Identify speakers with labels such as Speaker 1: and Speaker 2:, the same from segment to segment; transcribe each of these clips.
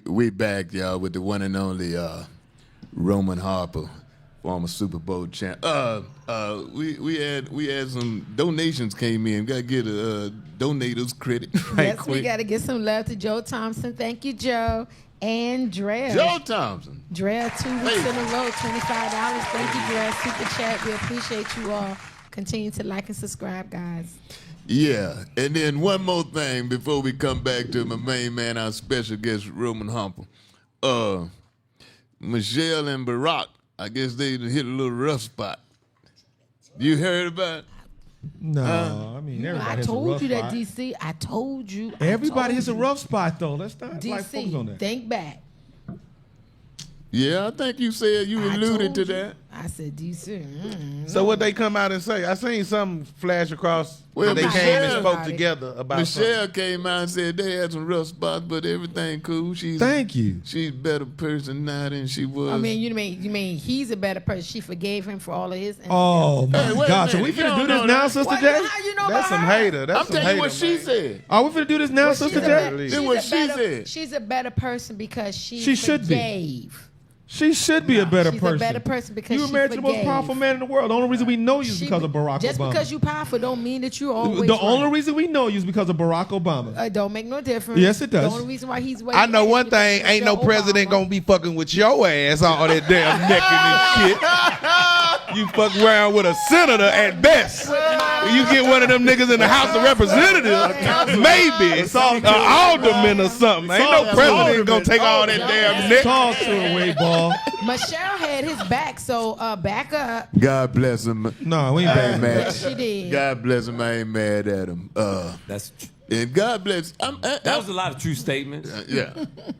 Speaker 1: We back, y'all, with the one and only Roman Harper, former Super Bowl champ. We had some donations came in. Got to get donators credit right
Speaker 2: yes,
Speaker 1: quick.
Speaker 2: we got to get some love to Joe Thompson. Thank you, Joe. And Drea.
Speaker 1: Joe Thompson.
Speaker 2: Drea, 2 weeks in a row, $25. Thank you, Drea. Super chat. We appreciate you all. Continue to like and subscribe, guys.
Speaker 1: Yeah, and then one more thing before we come back to my main man, our special guest, Roman Harper. Michelle and Barack, I guess they hit a little rough spot. You heard about it?
Speaker 3: No, I mean everybody.
Speaker 2: I
Speaker 3: has a
Speaker 2: told
Speaker 3: rough
Speaker 2: you that,
Speaker 3: spot.
Speaker 2: DC. I told you.
Speaker 3: Everybody has a rough spot though. Let's not like focus on
Speaker 2: DC,
Speaker 3: that.
Speaker 2: think back.
Speaker 1: Yeah, I think you said you alluded to that.
Speaker 2: I said DC.
Speaker 4: So what they come out and say? I seen something flash across.
Speaker 1: Well,
Speaker 4: they
Speaker 1: Michelle-
Speaker 4: came and spoke
Speaker 2: about it.
Speaker 4: together about
Speaker 1: Michelle came out and said they had some rough spots, but everything cool.
Speaker 3: Thank you.
Speaker 1: She's a better person now than she was.
Speaker 2: I mean, you mean he's a better person. She forgave him for all of his.
Speaker 3: Oh my
Speaker 1: Hey, wait a
Speaker 3: God! So
Speaker 1: minute.
Speaker 3: we
Speaker 1: You
Speaker 3: finna
Speaker 1: don't
Speaker 3: do this
Speaker 1: know
Speaker 3: now,
Speaker 1: that.
Speaker 3: Sister
Speaker 2: What,
Speaker 3: J?
Speaker 2: how you know
Speaker 4: That's
Speaker 2: about
Speaker 4: some
Speaker 2: her?
Speaker 4: hater. That's
Speaker 1: I'm
Speaker 4: some
Speaker 1: telling
Speaker 4: hater,
Speaker 1: you what she
Speaker 4: man.
Speaker 1: said.
Speaker 3: Are we finna do this now,
Speaker 2: Well,
Speaker 3: Sister
Speaker 2: she's
Speaker 3: J?
Speaker 4: She's
Speaker 1: Then what she said.
Speaker 2: She's a better person because she
Speaker 3: should be.
Speaker 2: forgave.
Speaker 3: She should be a better
Speaker 2: She's
Speaker 3: person.
Speaker 2: a better person because
Speaker 3: you
Speaker 2: she
Speaker 3: married to the most
Speaker 2: forgave.
Speaker 3: powerful man in the world. The only reason we know you is
Speaker 2: She-
Speaker 3: because of Barack
Speaker 2: just
Speaker 3: Obama.
Speaker 2: because you powerful don't mean that you're always
Speaker 3: the only
Speaker 2: right.
Speaker 3: reason we know you is because of Barack Obama.
Speaker 2: It don't make no difference.
Speaker 3: Yes, it does.
Speaker 2: The only reason why he's
Speaker 4: I know one thing: ain't no president gonna be fucking with your ass all that damn necking and shit. You fuck around with a senator at best. You get one of them niggas in the House of Representatives, maybe an alderman or something. Ain't no president gonna take all that damn neck.
Speaker 3: Talk to her, Weightball.
Speaker 2: Michelle had his back, so back up.
Speaker 1: God bless him.
Speaker 3: No, we ain't
Speaker 1: I ain't
Speaker 3: bad.
Speaker 1: mad.
Speaker 2: Yes, she did.
Speaker 1: God bless him. I ain't mad at him.
Speaker 5: That's
Speaker 1: And God bless.
Speaker 5: that was a lot of true statements.
Speaker 1: Yeah.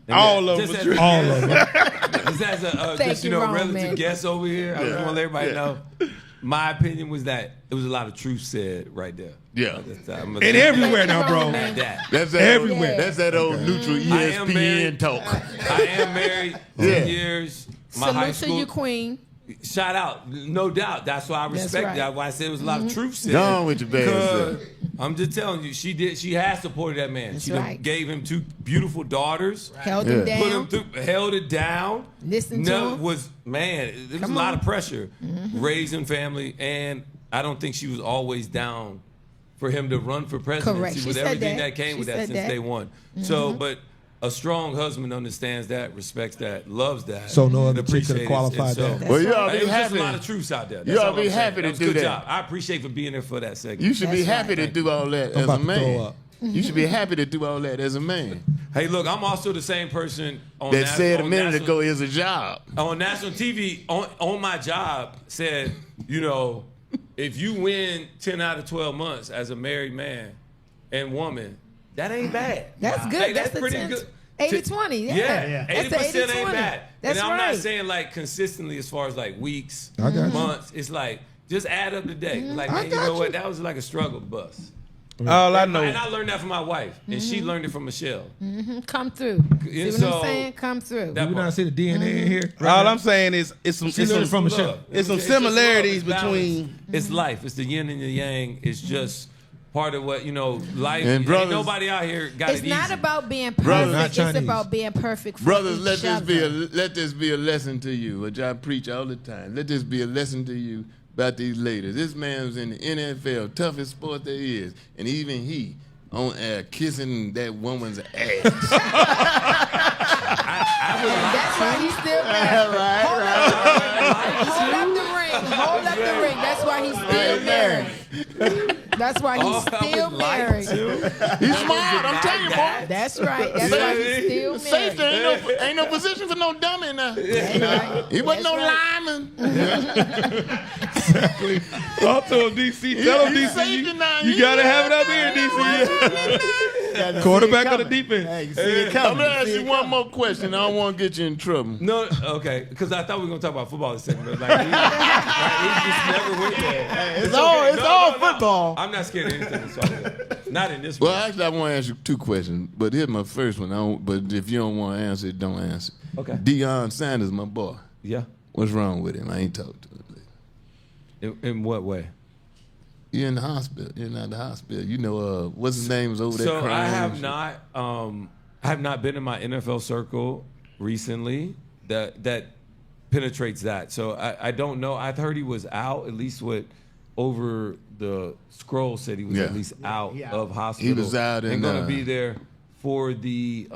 Speaker 4: All of
Speaker 5: Just
Speaker 4: them.
Speaker 5: as-
Speaker 4: was
Speaker 3: All of them.
Speaker 5: Just as a
Speaker 2: Thank
Speaker 5: just,
Speaker 2: you,
Speaker 5: you know,
Speaker 2: Roman.
Speaker 5: relative guest over here, I just want to let everybody know. My opinion was that it was a lot of truth said right there.
Speaker 1: Yeah.
Speaker 3: And everywhere now, bro.
Speaker 5: Like that.
Speaker 1: That's that
Speaker 3: Everywhere.
Speaker 1: Old, that's that old neutral
Speaker 5: I am
Speaker 1: ESPN
Speaker 5: married.
Speaker 1: talk.
Speaker 5: I am married 10 years. My high
Speaker 2: Salute to
Speaker 5: school.
Speaker 2: you, Queen.
Speaker 5: Shout out, no doubt. That's why I respect
Speaker 2: right.
Speaker 5: that. Why I said it was a lot of truth said.
Speaker 1: Go on with your bad
Speaker 5: Because
Speaker 1: self.
Speaker 5: I'm just telling you, she has supported that man.
Speaker 2: That's
Speaker 5: She done
Speaker 2: right.
Speaker 5: gave him 2 beautiful daughters.
Speaker 2: Held him
Speaker 1: Yeah.
Speaker 5: Put him
Speaker 2: down.
Speaker 5: through, held it down.
Speaker 2: Listen to him.
Speaker 5: Was man, there was a lot of pressure raising family, and I don't think she was always down for him to run for presidency
Speaker 2: Correct. She
Speaker 5: with
Speaker 2: said
Speaker 5: everything
Speaker 2: that.
Speaker 5: that came
Speaker 2: She
Speaker 5: with that
Speaker 2: said
Speaker 5: since
Speaker 2: that.
Speaker 5: day one. So, but a strong husband understands that, respects that, loves that.
Speaker 3: So no
Speaker 5: and
Speaker 3: other chick could have
Speaker 5: appreciates it.
Speaker 3: qualified
Speaker 5: And
Speaker 3: that.
Speaker 1: Well, you ought
Speaker 5: it
Speaker 1: to be
Speaker 5: was just a lot
Speaker 1: happy.
Speaker 5: of truths out there.
Speaker 1: You
Speaker 5: That's
Speaker 1: ought to
Speaker 5: all
Speaker 1: be
Speaker 5: I'm saying.
Speaker 1: happy to
Speaker 5: That was
Speaker 1: do
Speaker 5: good
Speaker 1: that.
Speaker 5: job. I appreciate for being there for that segment.
Speaker 1: You should be
Speaker 2: That's
Speaker 1: happy
Speaker 2: right.
Speaker 1: to do all that
Speaker 3: I'm
Speaker 1: as a
Speaker 3: about to throw
Speaker 1: man.
Speaker 3: up.
Speaker 1: You should be happy to do all that as a man.
Speaker 5: Hey, look, I'm also the same person on
Speaker 1: That
Speaker 5: national-
Speaker 1: said a
Speaker 5: on
Speaker 1: minute
Speaker 5: national-
Speaker 1: ago is a job.
Speaker 5: on national TV on my job said, you know, if you win 10 out of 12 months as a married man and woman, that ain't bad.
Speaker 2: That's good.
Speaker 5: Hey,
Speaker 2: That's the
Speaker 5: pretty
Speaker 2: 10
Speaker 5: good.
Speaker 2: 80-20. Yeah.
Speaker 5: Yeah,
Speaker 2: That's the
Speaker 5: 80%
Speaker 2: 80-20.
Speaker 5: ain't bad.
Speaker 2: That's
Speaker 5: and I'm
Speaker 2: right.
Speaker 5: not saying like consistently as far as like weeks,
Speaker 3: I got you.
Speaker 5: months. It's like just add up the day. Like, man, you
Speaker 3: got
Speaker 5: know
Speaker 3: you.
Speaker 5: what? That was like a struggle bus.
Speaker 4: All I
Speaker 5: And
Speaker 4: know.
Speaker 5: I learned that from my wife, and she learned it from Michelle.
Speaker 2: Come through. See what
Speaker 5: so-
Speaker 2: I'm saying? Come through.
Speaker 5: That
Speaker 3: We not see the DNA in here.
Speaker 4: All I'm saying is it's some
Speaker 3: She learned from Michelle.
Speaker 5: Love.
Speaker 4: It's some
Speaker 5: just love.
Speaker 4: similarities
Speaker 5: It's balance.
Speaker 4: between.
Speaker 5: It's life. It's the yin and the yang. It's just part of what, you know, life.
Speaker 1: And
Speaker 5: Ain't
Speaker 1: brothers-
Speaker 5: nobody out here got
Speaker 2: It's
Speaker 5: it
Speaker 2: not
Speaker 5: easy.
Speaker 2: about being
Speaker 1: Brothers,
Speaker 2: perfect.
Speaker 3: not
Speaker 2: It's
Speaker 3: Chinese.
Speaker 2: about being perfect for
Speaker 1: Brothers,
Speaker 2: each
Speaker 1: let this
Speaker 2: other.
Speaker 1: be a lesson to you, which I preach all the time. Let this be a lesson to you about these ladies. This man was in the NFL, toughest sport there is, and even he on air kissing that woman's ass.
Speaker 5: I would like
Speaker 2: That's why he's still married. Hold up the ring. Hold up the ring. That's why he's still married. That's why he's still married.
Speaker 1: He's smart, I'm telling you, boy.
Speaker 2: That's right. That's why he's still
Speaker 1: Safety
Speaker 2: married.
Speaker 1: ain't no position for no dummy now.
Speaker 2: That's right.
Speaker 1: He wasn't no
Speaker 2: That's
Speaker 1: lineman.
Speaker 3: Talk to him, DC. Tell him,
Speaker 1: He's
Speaker 3: DC.
Speaker 1: safety now.
Speaker 3: You gotta have it up here, DC. Quarterback of the defense.
Speaker 6: Hey, you see it
Speaker 1: I'm
Speaker 6: coming.
Speaker 1: gonna ask you one more question. I don't want to get you in trouble.
Speaker 5: No, okay, because I thought we were gonna talk about football this second. Like, he just never went there.
Speaker 6: It's all football.
Speaker 5: I'm not scared of anything. It's all good. Not in this
Speaker 1: Well,
Speaker 5: one.
Speaker 1: actually, I want to ask you 2 questions, but here's my first one. But if you don't want to answer it, don't answer.
Speaker 5: Okay.
Speaker 1: Deion Sanders, my boy.
Speaker 5: Yeah.
Speaker 1: What's wrong with him? I ain't talked to him.
Speaker 5: In what way?
Speaker 1: You're in the hospital. You're not in the hospital. You know, what's his name was over there
Speaker 5: So
Speaker 1: crying.
Speaker 5: I have
Speaker 1: and shit.
Speaker 5: not. I have not been in my NFL circle recently that penetrates that. So I don't know. I've heard he was out, at least what over the scroll said he was at least out of hospital.
Speaker 1: He was out
Speaker 5: and going to be there for the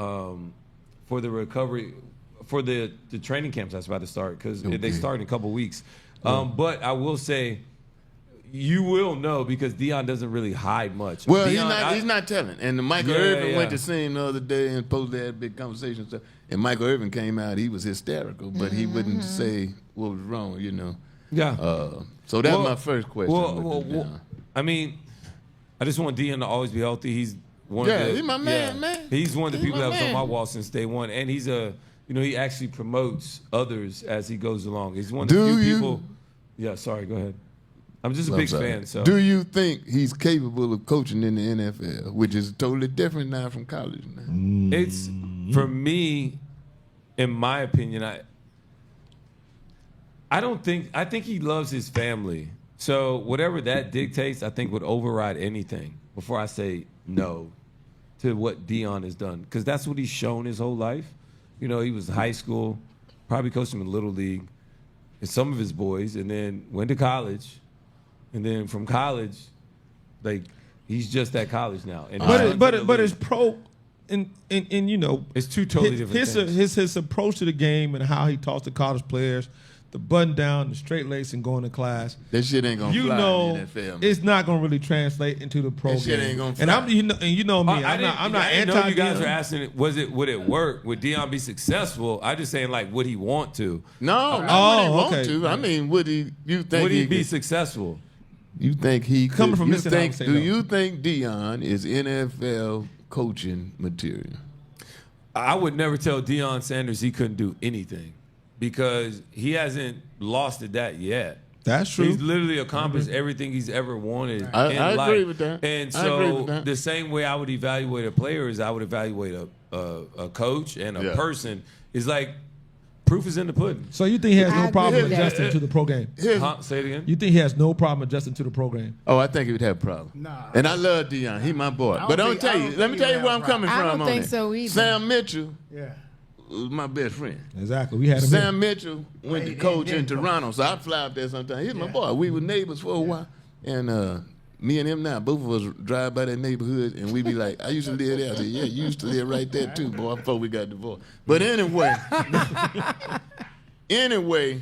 Speaker 5: recovery, for the training camps that's about to start, because they start in a couple weeks. But I will say, you will know because Deion doesn't really hide much.
Speaker 1: Well,
Speaker 5: Deion,
Speaker 1: he's not telling. And Michael Irvin went to see him the other day and supposedly had a big conversation and stuff. And Michael Irvin came out, he was hysterical, but he wouldn't say what was wrong, you know.
Speaker 5: Yeah.
Speaker 1: So that's my first question.
Speaker 5: I mean, I just want Deion to always be healthy. He's one of the,
Speaker 1: he's my man.
Speaker 5: He's one of the
Speaker 1: He's
Speaker 5: people
Speaker 1: my
Speaker 5: that was on
Speaker 1: man.
Speaker 5: my wall since day one. And he's he actually promotes others as he goes along. He's one of the few people. Yeah, sorry, go ahead. I'm just a big fan. So,
Speaker 1: do you think he's capable of coaching in the NFL, which is totally different now from college? Now?
Speaker 5: It's, for me, in my opinion, I think he loves his family. So whatever that dictates, I think would override anything before I say no to what Deion has done, because that's what he's shown his whole life. You know, he was in high school, probably coached him in Little League, and some of his boys, and then went to college. And then from college, like, he's just at college now. And
Speaker 3: But it's pro, and you know,
Speaker 5: it's two totally different things.
Speaker 3: His approach to the game and how he talks to college players, the button down, the straight lace, and going to class.
Speaker 1: That shit ain't gonna fly in the NFL. Man.
Speaker 3: It's not gonna really translate into the pro
Speaker 1: that
Speaker 3: game.
Speaker 1: Shit ain't gonna fly.
Speaker 3: And you know me, I'm not
Speaker 5: I didn't
Speaker 3: anti.
Speaker 5: know you guys were asking, would it work? Would Deion be successful? I just saying, like, would he want to?
Speaker 1: No, not would he want
Speaker 3: okay.
Speaker 1: to. I mean, would he? You think
Speaker 5: would he be successful?
Speaker 1: You think he
Speaker 3: coming
Speaker 1: could,
Speaker 3: from
Speaker 1: you
Speaker 3: this?
Speaker 1: think, do you think Deion is NFL coaching material?
Speaker 5: I would never tell Deion Sanders he couldn't do anything, because he hasn't lost at that yet.
Speaker 3: That's true.
Speaker 5: He's literally accomplished everything he's ever wanted in
Speaker 1: I
Speaker 5: life.
Speaker 1: agree with that.
Speaker 5: And
Speaker 1: I agree
Speaker 5: so
Speaker 1: with that.
Speaker 5: the same way I would evaluate a player is I would evaluate a coach and a person. Is like, proof is in the pudding.
Speaker 3: So you think he has
Speaker 2: I
Speaker 3: no
Speaker 2: agree
Speaker 3: problem
Speaker 2: with that.
Speaker 3: adjusting to the pro game?
Speaker 5: Say it again.
Speaker 3: You think he has no problem adjusting to the pro game?
Speaker 1: Oh, I think he would have a problem.
Speaker 6: Nah.
Speaker 1: And I love Deion. He my boy. But let me tell you where I'm coming
Speaker 2: I
Speaker 1: from
Speaker 2: don't
Speaker 1: on
Speaker 2: think
Speaker 1: it.
Speaker 2: so either.
Speaker 1: Sam Mitchell
Speaker 6: Yeah.
Speaker 1: was my best friend.
Speaker 3: Exactly. We had him.
Speaker 1: Sam Mitchell went to coach in
Speaker 6: didn't
Speaker 1: Toronto, so I fly up there sometimes. He's my boy. We were neighbors for a while. And me and him now, both of us drive by that neighborhood, and we be like, I used to live there. I said, yeah, you used to live right there too, boy, before we got divorced. But anyway,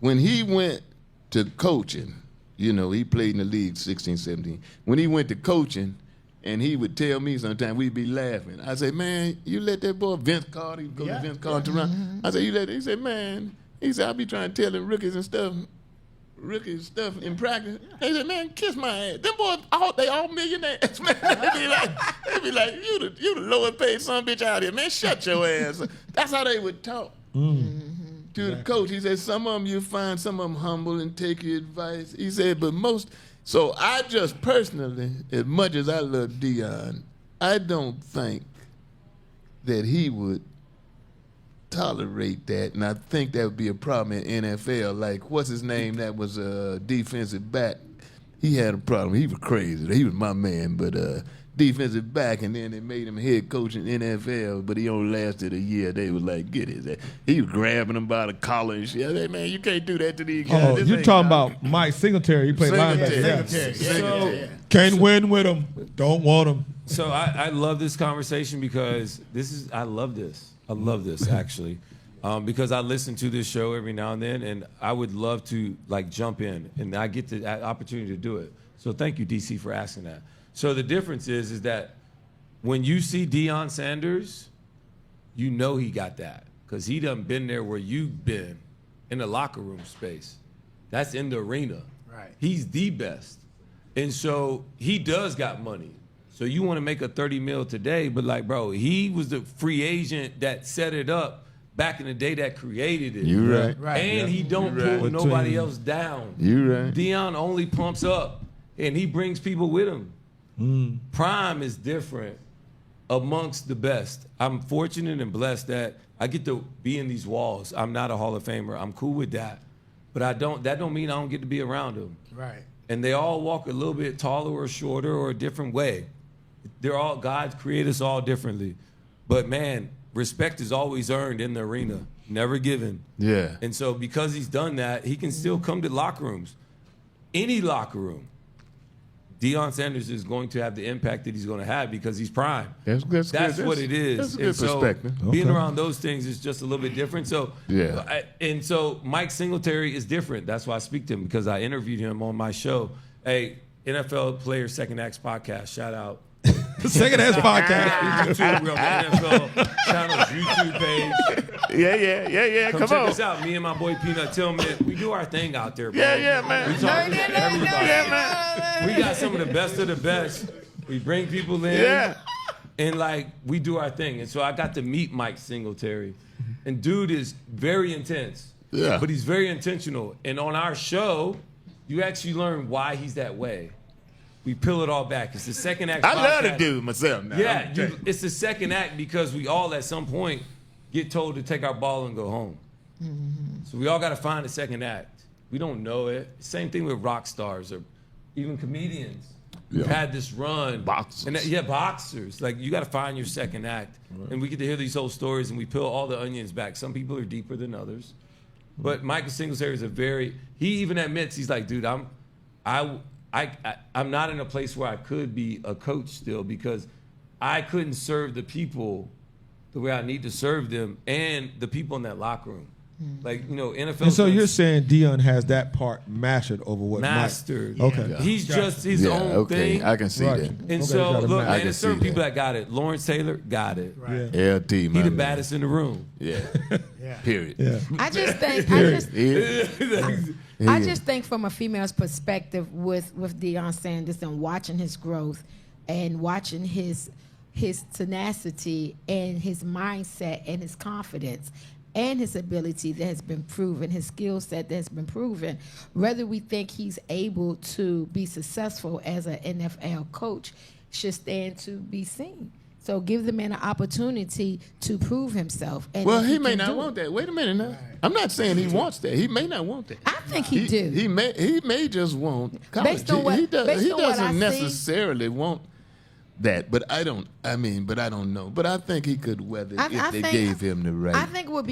Speaker 1: when he went to coaching, you know, he played in the league 16, 17. When he went to coaching, and he would tell me sometimes, we'd be laughing. I say, man, you let that boy Vince Carter, he would go to Vince Carter Toronto. I said, he said, man, I be trying to tell them rookies stuff in practice. They said, man, kiss my ass. Them boys, they all millionaires, man. They be like, you the lowest paid son bitch out here, man. Shut your ass. That's how they would talk. To the coach. He said, some of them you find some of them humble and take your advice. He said, but most. So I just personally, as much as I love Deion, I don't think that he would tolerate that, and I think that would be a problem in NFL. Like, what's his name? That was a defensive back. He had a problem. He was crazy. He was my man, but defensive back, and then they made him head coach in NFL, but he only lasted a year. They was like, get his ass. He was grabbing him by the collar and shit. I said, man, you can't do that to these guys.
Speaker 3: Oh,
Speaker 1: This
Speaker 3: you're
Speaker 1: ain't
Speaker 3: talking
Speaker 1: college.
Speaker 3: about Mike Singletary. He played linebacker.
Speaker 1: Singletary.
Speaker 3: Can't win with him. Don't want him.
Speaker 5: So I love this conversation because I love this. I love this actually, because I listen to this show every now and then, and I would love to like jump in, and I get the opportunity to do it. So thank you, DC, for asking that. So the difference is that when you see Deion Sanders, you know he got that, because he done been there where you've been in the locker room space. That's in the arena.
Speaker 6: Right.
Speaker 5: He's the best. And so he does got money. So you want to make a 30 mil today, but like, bro, he was the free agent that set it up back in the day that created it.
Speaker 1: You right.
Speaker 6: Right.
Speaker 5: And he don't pull nobody else down.
Speaker 1: You right.
Speaker 5: Deion only pumps up, and he brings people with him. Prime is different amongst the best. I'm fortunate and blessed that I get to be in these walls. I'm not a Hall of Famer. I'm cool with that. But that don't mean I don't get to be around them.
Speaker 6: Right.
Speaker 5: And they all walk a little bit taller or shorter or a different way. God created us all differently. But man, respect is always earned in the arena, never given.
Speaker 1: Yeah.
Speaker 5: And so because he's done that, he can still come to locker rooms. Any locker room. Deion Sanders is going to have the impact that he's going to have because he's prime.
Speaker 1: That's
Speaker 5: what it is.
Speaker 1: That's a good
Speaker 5: and so
Speaker 1: perspective.
Speaker 5: Being around those things is just a little bit different. So and so Mike Singletary is different. That's why I speak to him, because I interviewed him on my show. Hey, NFL Players Second Acts podcast. Shout out.
Speaker 3: Second Acts podcast.
Speaker 5: YouTube, we're on the NFL channel's YouTube page.
Speaker 1: Yeah.
Speaker 5: Come
Speaker 1: Come
Speaker 5: check
Speaker 1: on.
Speaker 5: us out. Me and my boy Peanut Tillman. We do our thing out there, bro.
Speaker 1: Yeah, man.
Speaker 5: We talk to everybody.
Speaker 1: Yeah, man.
Speaker 5: We got some of the best of the best. We bring people in.
Speaker 1: Yeah.
Speaker 5: And like we do our thing. And so I got to meet Mike Singletary. And dude is very intense.
Speaker 1: Yeah.
Speaker 5: But he's very intentional. And on our show, you actually learn why he's that way. We peel it all back. It's the second act.
Speaker 1: I love
Speaker 5: podcast.
Speaker 1: to do myself now.
Speaker 5: Yeah, it's the second act because we all at some point get told to take our ball and go home. So we all got to find a second act. We don't know it. Same thing with rock stars or even comedians. We've had this run.
Speaker 1: Boxers.
Speaker 5: And boxers. Like, you got to find your second act. Right. And we get to hear these whole stories, and we peel all the onions back. Some people are deeper than others. But Michael Singletary is he even admits, he's like, dude, I'm not in a place where I could be a coach still because I couldn't serve the people the way I need to serve them and the people in that locker room. Like, NFL.
Speaker 3: And so you're saying Deion has that part mastered over what
Speaker 5: mastered.
Speaker 3: Mike. Okay.
Speaker 5: Yeah. He's just his own thing.
Speaker 1: I can see that.
Speaker 5: And so, look, man, there's certain people that got it. Lawrence Taylor got it.
Speaker 3: Right.
Speaker 1: Yeah. LT, man.
Speaker 5: He the baddest in the room.
Speaker 1: Yeah. Period.
Speaker 3: Yeah.
Speaker 2: I just think from a female's perspective with Deion Sanders and watching his growth and watching his tenacity and his mindset and his confidence and his ability that has been proven, his skill set that has been proven, whether we think he's able to be successful as an NFL coach should stand to be seen. So give the man an opportunity to prove himself. And
Speaker 1: well, he may not want that. Wait a minute now. I'm not saying he wants that. He may not want that.
Speaker 2: I think he do.
Speaker 1: He may just want college.
Speaker 2: Based on what,
Speaker 1: he doesn't
Speaker 2: I
Speaker 1: necessarily want that, but I don't know. But I think he could weather if they gave him the right.
Speaker 2: I think it would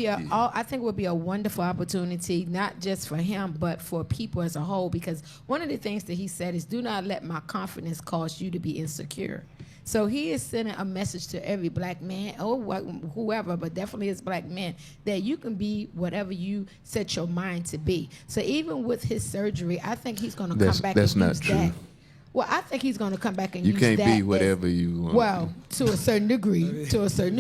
Speaker 2: be a wonderful opportunity, not just for him, but for people as a whole. Because one of the things that he said is, "Do not let my confidence cause you to be insecure." So he is sending a message to every black man, or whoever, but definitely as black men, that you can be whatever you set your mind to be. So even with his surgery, I think he's going to come back and use
Speaker 1: not true.
Speaker 2: that. Well, I think he's going to come back and use that.
Speaker 1: You can't be whatever you want.
Speaker 2: Well, to a certain degree.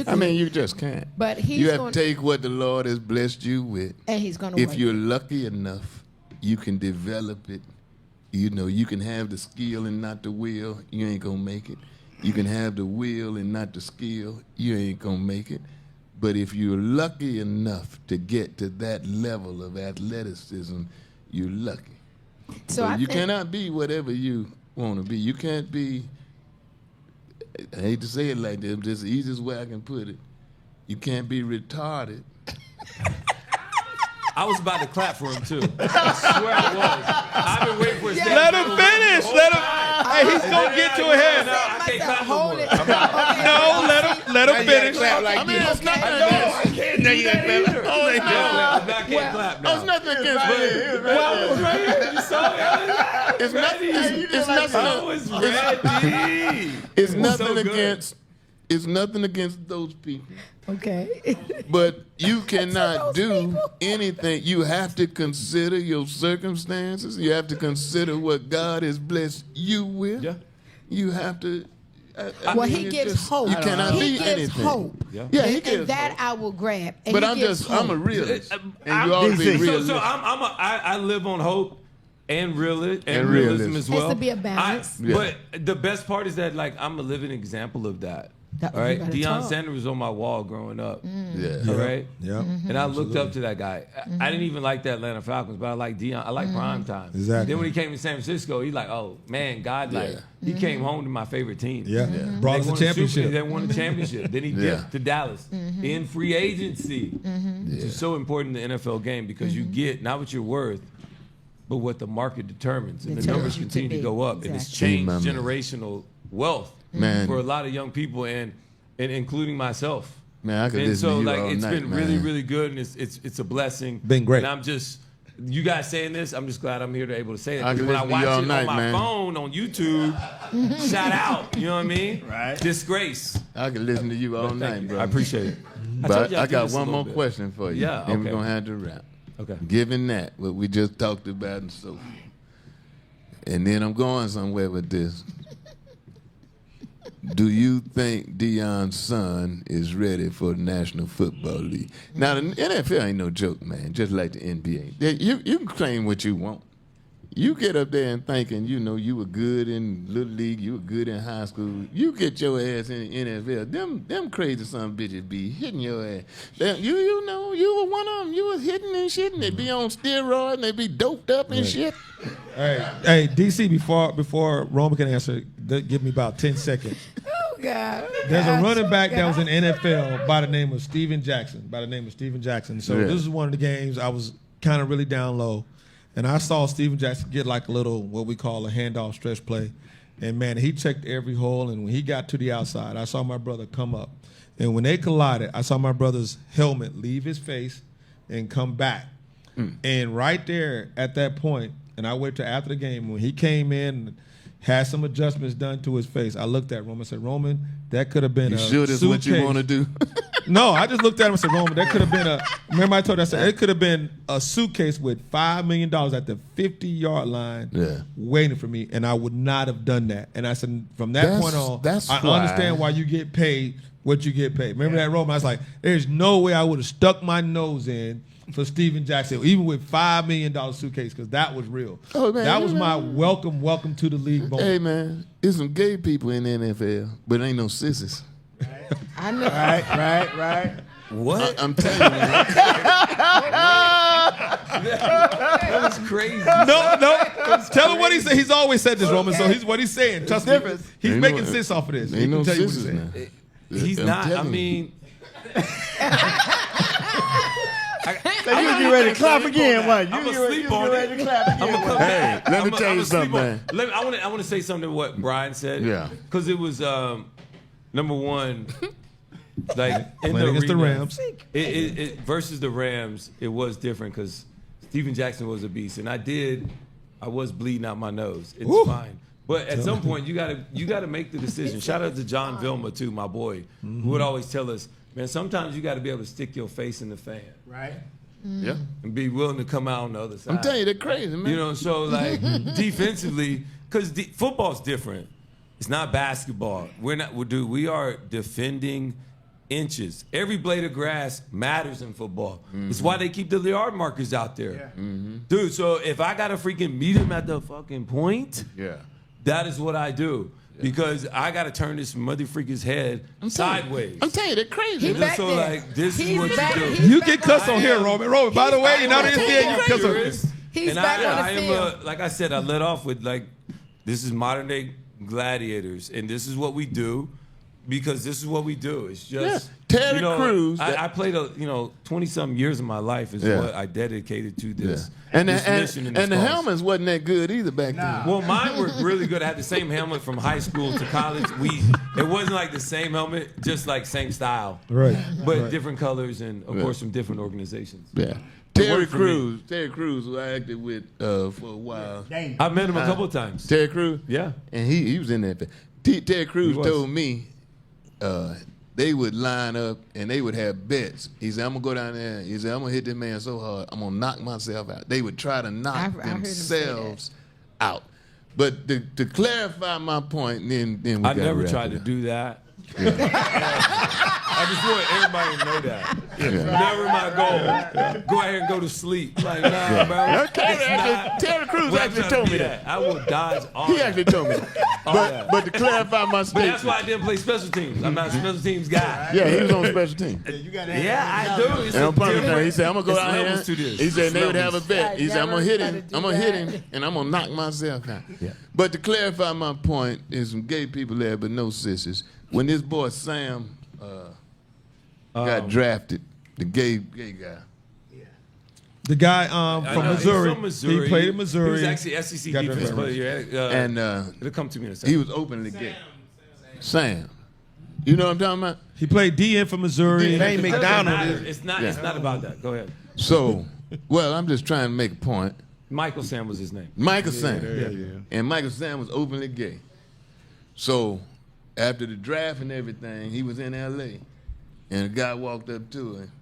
Speaker 1: I mean, you just can't.
Speaker 2: But
Speaker 1: you have to take what the Lord has blessed you with.
Speaker 2: And he's going to
Speaker 1: If you're lucky enough, you can develop it. You can have the skill and not the will. You ain't going to make it. You can have the will and not the skill. You ain't going to make it. But if you're lucky enough to get to that level of athleticism, you're lucky.
Speaker 2: So
Speaker 1: you cannot be whatever you want to be. You can't be, I hate to say it like this, but it's the easiest way I can put it. You can't be retarded.
Speaker 5: I was about to clap for him, too. I swear I was. I've been waiting for his
Speaker 3: Let him finish. Let him. Hey, he's going to get to a head.
Speaker 5: No, I can't clap no more.
Speaker 3: No, let him finish.
Speaker 1: I mean, it's nothing against.
Speaker 5: I can't clap now.
Speaker 1: It's nothing against. It's nothing against. It's nothing against those people.
Speaker 2: Okay.
Speaker 1: But you cannot do anything. You have to consider your circumstances. You have to consider what God has blessed you with.
Speaker 5: Yeah.
Speaker 1: You have to.
Speaker 2: He gives hope.
Speaker 1: You cannot be anything.
Speaker 2: He gives hope.
Speaker 1: Yeah, he gives
Speaker 2: and that
Speaker 1: hope.
Speaker 2: I will grab. And
Speaker 1: But
Speaker 2: I'm
Speaker 1: a realist. And you always be realistic.
Speaker 5: So I live on hope and realism as well.
Speaker 2: Has to be a balance.
Speaker 5: But the best part is that, like, I'm a living example of that. All right, Deion Sanders was on my wall growing up.
Speaker 1: Yeah.
Speaker 5: All right.
Speaker 3: Yeah.
Speaker 5: And I looked up to that guy. I didn't even like the Atlanta Falcons, but I like Deion. I like prime time.
Speaker 3: Exactly.
Speaker 5: Then when he came to San Francisco, he's like, oh man, God, he came home to my favorite team.
Speaker 3: Yeah. Brought us a championship.
Speaker 5: They won the championship. Then he dipped to Dallas in free agency, which is so important in the NFL game because you get not what you're worth, but what the market determines, and the numbers continue to go up, and it's changed generational wealth.
Speaker 1: Man.
Speaker 5: for a lot of young people and including myself.
Speaker 1: Man, I could
Speaker 5: And
Speaker 1: listen
Speaker 5: so
Speaker 1: to you
Speaker 5: like
Speaker 1: all
Speaker 5: it's
Speaker 1: night,
Speaker 5: been
Speaker 1: man.
Speaker 5: really, really good, and it's a blessing.
Speaker 3: Been great.
Speaker 5: And I'm just you guys saying this, I'm just glad I'm here to able to say that.
Speaker 1: I
Speaker 5: 'Cause
Speaker 1: can
Speaker 5: when I
Speaker 1: listen to
Speaker 5: watch
Speaker 1: you all
Speaker 5: it
Speaker 1: night,
Speaker 5: on my
Speaker 1: man.
Speaker 5: phone on YouTube, shout out. You know what I mean?
Speaker 6: Right.
Speaker 5: Disgrace.
Speaker 1: I could listen to you all
Speaker 5: Thank
Speaker 1: night,
Speaker 5: you.
Speaker 1: bro.
Speaker 5: I appreciate it.
Speaker 1: But
Speaker 5: told you I'd
Speaker 1: I
Speaker 5: do
Speaker 1: got
Speaker 5: this a
Speaker 1: one
Speaker 5: little
Speaker 1: more
Speaker 5: bit.
Speaker 1: question for you.
Speaker 5: Yeah,
Speaker 1: Then we're
Speaker 5: okay.
Speaker 1: going to have to wrap.
Speaker 5: Okay.
Speaker 1: Given that, what we just talked about and so forth, and then I'm going somewhere with this. Do you think Deion's son is ready for the National Football League? Now, the NFL ain't no joke, man, just like the NBA. You can claim what you want. You get up there and thinking, you know, you were good in Little League, you were good in high school. You get your ass in the NFL. Them crazy son of bitches be hitting your ass. You know, you were one of them. You was hitting and shit, and they be on steroids, and they be doped up and shit.
Speaker 3: Hey, DC, before Roman can answer, give me about 10 seconds.
Speaker 2: Oh, God.
Speaker 3: There's a running back that was in NFL by the name of Steven Jackson. So
Speaker 1: Yeah.
Speaker 3: this is one of the games I was kind of really down low. And I saw Steven Jackson get like a little, what we call a handoff stretch play. And, man, he checked every hole. And when he got to the outside, I saw my brother come up. And when they collided, I saw my brother's helmet leave his face and come back. And right there at that point, and I waited till after the game, when he came in and had some adjustments done to his face, I looked at Roman and said, Roman, that could have been
Speaker 1: You
Speaker 3: a
Speaker 1: sure this is what you
Speaker 3: suitcase.
Speaker 1: want to do?
Speaker 3: No, I just looked at him and said, Roman, that could have been remember I told you, I said, it could have been a suitcase with $5 million at the 50-yard line waiting for me, and I would not have done that. And I said, from that point on, I understand why you get paid what you get paid. Remember that, Roman? I was like, there's no way I would have stuck my nose in for Steven Jackson, even with $5 million suitcase, because that was real.
Speaker 1: Oh, man,
Speaker 3: that was my welcome to the league moment.
Speaker 1: Hey, man, there's some gay people in the NFL, but ain't no sissies.
Speaker 2: I know.
Speaker 6: Right.
Speaker 5: What?
Speaker 1: I'm telling you, man.
Speaker 5: That was crazy.
Speaker 3: No. Tell him what he said. He's always said this, Roman. So he's what he's saying. Trust me. He's
Speaker 1: Ain't
Speaker 3: making
Speaker 1: no-
Speaker 3: sense off of this. He
Speaker 1: Ain't
Speaker 3: can
Speaker 1: no
Speaker 3: tell you what he's
Speaker 1: sissies
Speaker 3: saying.
Speaker 1: now.
Speaker 5: He's
Speaker 1: I'm
Speaker 5: not. I
Speaker 1: telling you.
Speaker 5: mean,
Speaker 6: So you get ready to clap again, what?
Speaker 5: I'm
Speaker 6: You
Speaker 5: gonna sleep
Speaker 6: get
Speaker 5: on
Speaker 6: ready
Speaker 5: it.
Speaker 6: to clap
Speaker 5: I'm
Speaker 6: again.
Speaker 5: gonna come
Speaker 6: what?
Speaker 5: back.
Speaker 1: Let me tell you something, man.
Speaker 5: I want to say something to what Brian said.
Speaker 1: Yeah.
Speaker 5: Because it was number one, like in
Speaker 3: Playing against the
Speaker 5: arena,
Speaker 3: Rams.
Speaker 5: It versus the Rams, it was different because Steven Jackson was a beast, and I was bleeding out my nose. It's
Speaker 3: Woo.
Speaker 5: fine. But at some point, you gotta make the decision. Shout out to John Vilma too, my boy, who would always tell us, man, sometimes you got to be able to stick your face in the fan.
Speaker 6: Right.
Speaker 1: Yeah.
Speaker 5: And be willing to come out on the other side.
Speaker 1: I'm telling you, they're crazy, man.
Speaker 5: You know, so like defensively, because football's different. It's not basketball. We are defending inches. Every blade of grass matters in football. It's why they keep the yard markers out there.
Speaker 6: Yeah.
Speaker 5: Dude, so if I got to freaking meet him at the fucking point,
Speaker 1: Yeah.
Speaker 5: that is what I do. Because I got to turn this mother freaker's head sideways.
Speaker 1: I'm telling you, they're crazy.
Speaker 2: He
Speaker 1: man.
Speaker 2: back
Speaker 5: So,
Speaker 2: there.
Speaker 5: like, this is
Speaker 2: He's
Speaker 5: what you
Speaker 2: back-
Speaker 5: do.
Speaker 2: he's
Speaker 3: You
Speaker 2: back
Speaker 3: can cuss on here,
Speaker 5: am-
Speaker 3: Roman. Roman, by the way, you know this
Speaker 2: He's
Speaker 3: year you
Speaker 2: back
Speaker 3: cuss
Speaker 2: on
Speaker 3: on
Speaker 2: the
Speaker 3: here.
Speaker 2: He's
Speaker 5: And
Speaker 2: back on the
Speaker 5: I am
Speaker 2: field.
Speaker 5: like I said, I let off with like, this is modern day gladiators, and this is what we do, because this is what we do. It's just
Speaker 1: Terry Crews,
Speaker 5: I played 20-something years of my life is
Speaker 1: Yeah.
Speaker 5: what I dedicated to this.
Speaker 1: And
Speaker 5: this
Speaker 1: the,
Speaker 5: mission
Speaker 1: and,
Speaker 5: this
Speaker 1: and the
Speaker 5: cause.
Speaker 1: helmets wasn't that good either back then.
Speaker 5: Well, mine were really good. I had the same helmet from high school to college. It wasn't like the same helmet, just like same style,
Speaker 3: Right.
Speaker 5: but different colors and of course from different organizations.
Speaker 1: Yeah. Terry
Speaker 5: worked for me.
Speaker 1: Crews, who I acted with for a while.
Speaker 6: Dang.
Speaker 5: I met him a couple of times.
Speaker 1: Terry Crews?
Speaker 5: Yeah.
Speaker 1: And he was in there. Terry Crews
Speaker 5: He was.
Speaker 1: told me they would line up and they would have bets. He said, I'm going to go down there. He said, I'm going to hit this man so hard, I'm going to knock myself out. They would try to knock
Speaker 2: I heard him say
Speaker 1: themselves out. But to clarify my point, then we
Speaker 5: I
Speaker 1: gotta
Speaker 5: never
Speaker 1: wrap
Speaker 5: tried
Speaker 1: it
Speaker 5: to
Speaker 1: up.
Speaker 5: do that. I just want everybody to know that. Never my goal. Go ahead and go to sleep. Like, nah, bro.
Speaker 1: Terry Crews
Speaker 5: What I'm
Speaker 1: actually
Speaker 5: trying
Speaker 1: told
Speaker 5: to
Speaker 1: me
Speaker 5: be
Speaker 1: that.
Speaker 5: at. I will dodge all
Speaker 1: He
Speaker 5: that.
Speaker 1: actually told me that. But to clarify my
Speaker 5: But that's
Speaker 1: statement.
Speaker 5: why I didn't play special teams. I'm not a special teams guy.
Speaker 1: Yeah, he was on special team.
Speaker 6: You gotta have
Speaker 5: Yeah, I do. It's
Speaker 1: And on
Speaker 5: a
Speaker 1: punishment,
Speaker 5: different-
Speaker 1: he said, I'm going to go
Speaker 5: it's
Speaker 1: out
Speaker 5: levels
Speaker 1: here.
Speaker 5: to this.
Speaker 1: He said,
Speaker 5: It's
Speaker 1: they would have a
Speaker 5: levels.
Speaker 1: bet. He said, I'm going to hit him.
Speaker 2: do
Speaker 1: I'm going to hit
Speaker 2: that.
Speaker 1: him, and I'm going to knock myself out.
Speaker 5: Yeah.
Speaker 1: But to clarify my point, there's some gay people there, but no sissies. When this boy Sam got drafted, the gay guy.
Speaker 3: The guy
Speaker 5: I
Speaker 3: from
Speaker 5: know, he's
Speaker 3: Missouri.
Speaker 5: from Missouri.
Speaker 3: He played in Missouri.
Speaker 5: He was actually SEC
Speaker 3: Got
Speaker 5: defense
Speaker 3: drafted.
Speaker 5: player.
Speaker 1: And
Speaker 5: It'll come to me in a second.
Speaker 1: he was openly gay. Sam. You know what I'm talking about?
Speaker 3: He played DN for Missouri.
Speaker 4: It ain't
Speaker 5: It doesn't
Speaker 4: McDonald.
Speaker 5: matter.
Speaker 4: Is it?
Speaker 5: It's not. It's not about that. Go ahead.
Speaker 1: So, well, I'm just trying to make a point.
Speaker 5: Michael Sam was his name.
Speaker 1: Michael Sam.
Speaker 4: Yeah.
Speaker 1: And Michael Sam was openly gay. So, after the draft and everything, he was in L.A. And a guy walked up to him,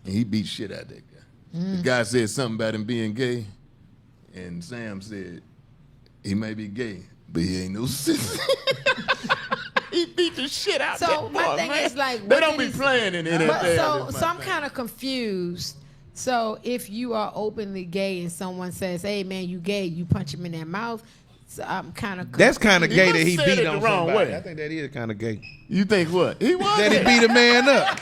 Speaker 1: and he beat shit out of that guy. The guy said something about him being gay, and Sam said, he may be gay, but he ain't no sissy. He beat the shit out
Speaker 2: So
Speaker 1: that boy,
Speaker 2: my thing
Speaker 1: man.
Speaker 2: is like,
Speaker 1: they
Speaker 2: what
Speaker 1: don't
Speaker 2: did
Speaker 1: be
Speaker 2: he-
Speaker 1: playing in the
Speaker 2: But
Speaker 1: NFL.
Speaker 2: so I'm kind of confused. So if you are openly gay and someone says, "Hey man, you gay," you punch him in that mouth. So I'm kind of
Speaker 4: That's kind of
Speaker 1: He
Speaker 4: gay
Speaker 1: must
Speaker 4: that he
Speaker 1: said
Speaker 4: beat
Speaker 1: it the
Speaker 4: on
Speaker 1: wrong
Speaker 4: somebody.
Speaker 1: way.
Speaker 4: I think that is kind of gay.
Speaker 1: You think what? He was
Speaker 4: That he
Speaker 1: gay.
Speaker 4: beat a man up.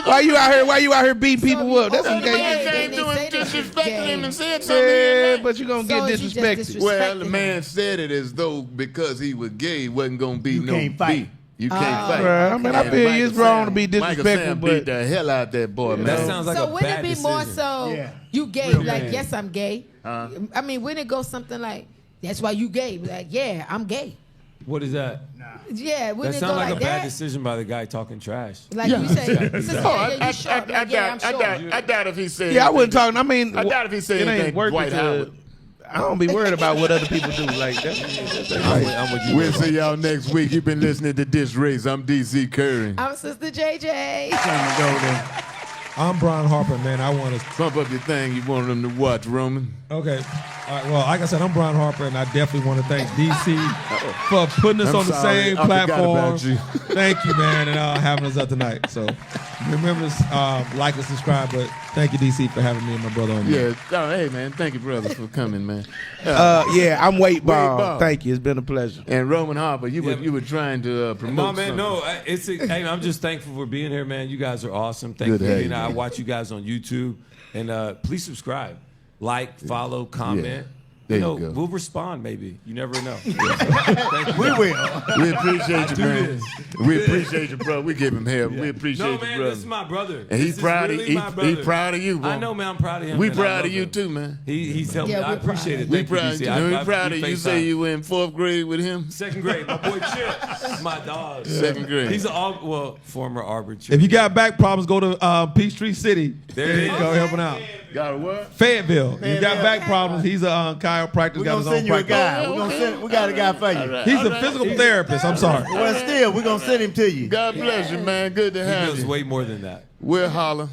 Speaker 4: Why you out here? Why you out here beating people up? That's some
Speaker 1: The
Speaker 2: Okay.
Speaker 1: man
Speaker 4: gay.
Speaker 2: Then
Speaker 1: came
Speaker 2: they
Speaker 1: to
Speaker 2: say
Speaker 1: him,
Speaker 2: that he's
Speaker 1: disrespected
Speaker 2: gay.
Speaker 1: him and said something.
Speaker 4: Yeah, but you gonna
Speaker 2: So
Speaker 4: get
Speaker 2: is he just
Speaker 4: disrespected.
Speaker 1: Well, the
Speaker 2: disrespecting
Speaker 1: man
Speaker 2: him?
Speaker 1: said it as though because he was gay, he wasn't gonna be
Speaker 6: You
Speaker 1: no
Speaker 6: can't fight.
Speaker 1: beef. You can't fight.
Speaker 4: Bruh, I mean, I
Speaker 1: And
Speaker 4: feel
Speaker 1: Michael
Speaker 4: it's wrong
Speaker 1: Sam-
Speaker 4: to be disrespectful,
Speaker 1: Michael Sam
Speaker 4: but
Speaker 1: beat the hell out that boy, man.
Speaker 5: That sounds like
Speaker 2: so
Speaker 5: a
Speaker 2: wouldn't
Speaker 5: bad
Speaker 2: it be
Speaker 5: decision.
Speaker 2: more so
Speaker 6: Yeah.
Speaker 2: you gay?
Speaker 6: Real
Speaker 2: Like,
Speaker 6: bad.
Speaker 2: yes, I'm gay. I mean, wouldn't it go something like, "That's why you gay"? Like, yeah, I'm gay.
Speaker 5: What is that?
Speaker 2: Yeah,
Speaker 5: That
Speaker 2: wouldn't it go
Speaker 5: sounds like
Speaker 2: like
Speaker 5: a bad
Speaker 2: that?
Speaker 5: decision by the guy talking trash.
Speaker 2: Like you say, sister,
Speaker 1: Oh,
Speaker 2: yeah, you short. Like, yeah, I'm short.
Speaker 1: I doubt if he said.
Speaker 4: yeah, I wasn't
Speaker 1: anything.
Speaker 4: talking. I mean,
Speaker 1: I doubt if he said
Speaker 4: it ain't
Speaker 1: anything
Speaker 4: worth
Speaker 1: Dwight
Speaker 4: it to-
Speaker 1: Howard.
Speaker 4: I don't be worried about what other people do. Like that.
Speaker 5: I'm with you.
Speaker 1: We'll see y'all next week. You've been listening to DisRace. I'm DC Curry.
Speaker 2: I'm Sister JJ.
Speaker 3: I'm Brian Harper, man. I want to.
Speaker 1: Pump up your thing you want them to watch, Roman.
Speaker 3: Okay. All right. Well, like I said, I'm Brian Harper, and I definitely want to thank DC for putting us
Speaker 1: I'm
Speaker 3: on the
Speaker 1: sorry.
Speaker 3: same
Speaker 1: I forgot
Speaker 3: platform.
Speaker 1: about you.
Speaker 3: Thank you, man, and having us up tonight. So remember, like and subscribe. But thank you, DC, for having me and my brother on.
Speaker 1: Yeah. Oh, hey, man. Thank you, brother, for coming, man.
Speaker 4: Yeah, I'm Weightball.
Speaker 1: Weightball.
Speaker 4: Thank you. It's been a pleasure.
Speaker 1: And Roman Harper, you
Speaker 5: Yeah.
Speaker 1: were trying to promote
Speaker 5: No, man,
Speaker 1: something.
Speaker 5: no. Hey, I'm just thankful for being here, man. You guys are awesome. Thank
Speaker 1: Good
Speaker 5: you
Speaker 1: to
Speaker 5: for
Speaker 1: have
Speaker 5: being
Speaker 1: you,
Speaker 5: here. I
Speaker 1: man.
Speaker 5: watch you guys on YouTube. And please subscribe. Like, follow, comment.
Speaker 1: There
Speaker 5: You know,
Speaker 1: you go.
Speaker 5: we'll respond maybe. You never know.
Speaker 6: We will.
Speaker 1: We appreciate you,
Speaker 5: do
Speaker 1: man.
Speaker 5: this.
Speaker 1: We appreciate you, bro. We give him hell. We appreciate
Speaker 5: No,
Speaker 1: you,
Speaker 5: man,
Speaker 1: brother.
Speaker 5: this is my brother.
Speaker 1: And he's
Speaker 5: This is
Speaker 1: proud
Speaker 5: really
Speaker 1: of
Speaker 5: my brother.
Speaker 1: he proud of you, bro.
Speaker 5: I know, man. I'm proud of him.
Speaker 1: We
Speaker 5: and I
Speaker 1: proud
Speaker 5: love
Speaker 1: of you
Speaker 5: him.
Speaker 1: too, man.
Speaker 5: He's helped
Speaker 2: Yeah,
Speaker 5: me. I
Speaker 2: we're proud
Speaker 5: appreciate
Speaker 2: of
Speaker 5: it.
Speaker 2: you.
Speaker 1: We
Speaker 5: Thank you,
Speaker 1: proud of
Speaker 5: DC.
Speaker 1: you. We proud of you. You say
Speaker 5: FaceTime.
Speaker 1: you were in 4th grade with him?
Speaker 5: Second grade. My boy Chip. My dog.
Speaker 1: Second grade.
Speaker 5: He's a former Auburn.
Speaker 3: If you got back problems, go to Peachtree City.
Speaker 5: There it
Speaker 3: you
Speaker 5: is.
Speaker 3: go, helping out.
Speaker 1: Got a what?
Speaker 3: Fayetteville. You got
Speaker 6: Fayetteville.
Speaker 3: back problems. He's a chiropractor.
Speaker 6: We're
Speaker 3: Got
Speaker 6: gonna
Speaker 3: his own
Speaker 6: send you a
Speaker 3: practice.
Speaker 6: guy. We got a guy for you.
Speaker 3: He's a physical therapist. I'm sorry.
Speaker 6: Well, still, we're gonna send him to you.
Speaker 1: God bless you, man. Good to
Speaker 5: He
Speaker 1: have
Speaker 5: does
Speaker 1: you.
Speaker 5: way more than that.
Speaker 1: We'll holler.